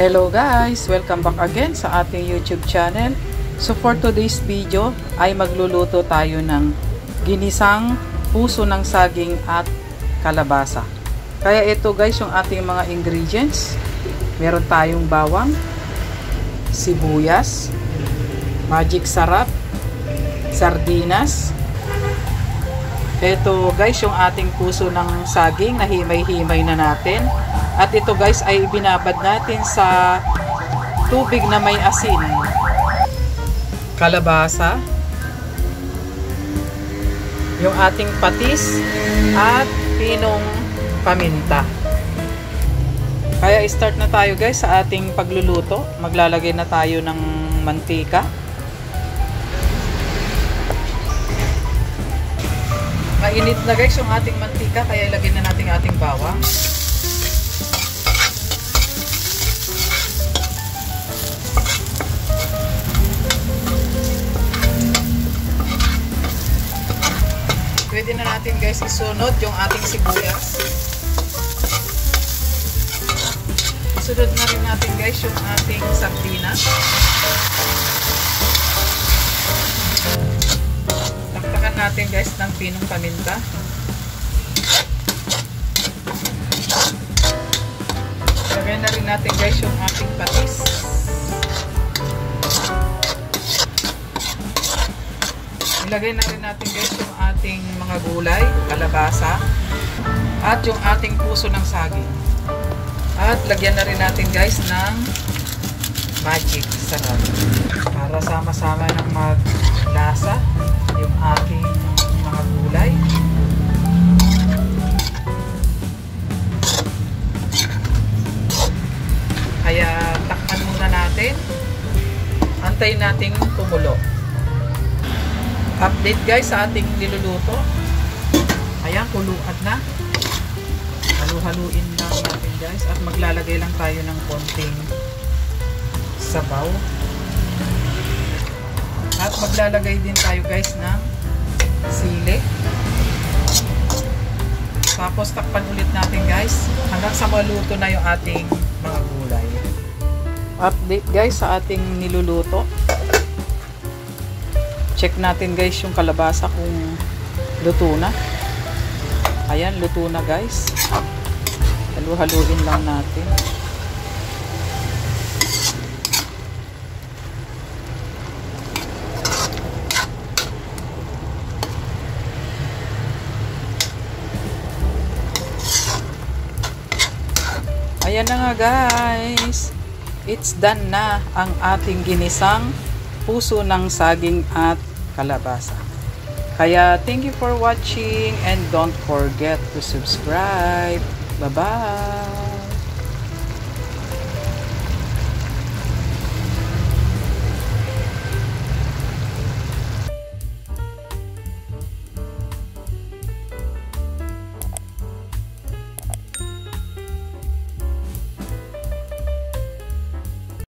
Hello guys! Welcome back again sa ating YouTube channel. So for today's video ay magluluto tayo ng ginisang puso ng saging at kalabasa. Kaya ito guys yung ating mga ingredients. Meron tayong bawang, sibuyas, magic sarap, sardinas. Ito guys yung ating puso ng saging na himay-himay na natin. At ito guys ay binabad natin sa tubig na may asin. Kalabasa, yung ating patis at pinong paminta. Kaya start na tayo guys sa ating pagluluto. Maglalagay na tayo ng mantika. Mainit na guys yung ating mantika, kaya ilagay na natin ating bawang. Pwede na natin guys isunod yung ating sibuyas. Isunod na rin natin guys yung ating sardinas. Taktakan natin guys ng pinong paminta. Lagyan na rin natin guys yung ating patis. Ilagay na rin natin guys yung ating mga gulay, kalabasa, at yung ating puso ng saging. At lagyan na rin natin guys ng magic sarap para sama-sama ng maglasa yung ating mga gulay. Kaya takpan muna natin, antayin nating kumulo. Update guys sa ating niluluto. Ayan, kuluan na. Halu-haluin lang natin guys. At maglalagay lang tayo ng konting sabaw. At maglalagay din tayo guys ng sili. Tapos takpan ulit natin guys hanggang sa maluto na yung ating mga gulay. Update guys sa ating niluluto. Check natin guys yung kalabasa kung luto na. Ayan, luto na guys. Halu-haluin lang natin. Ayan na nga guys. It's done na ang ating ginisang puso ng saging at kalabasa. Kaya thank you for watching and don't forget to subscribe. Bye-bye!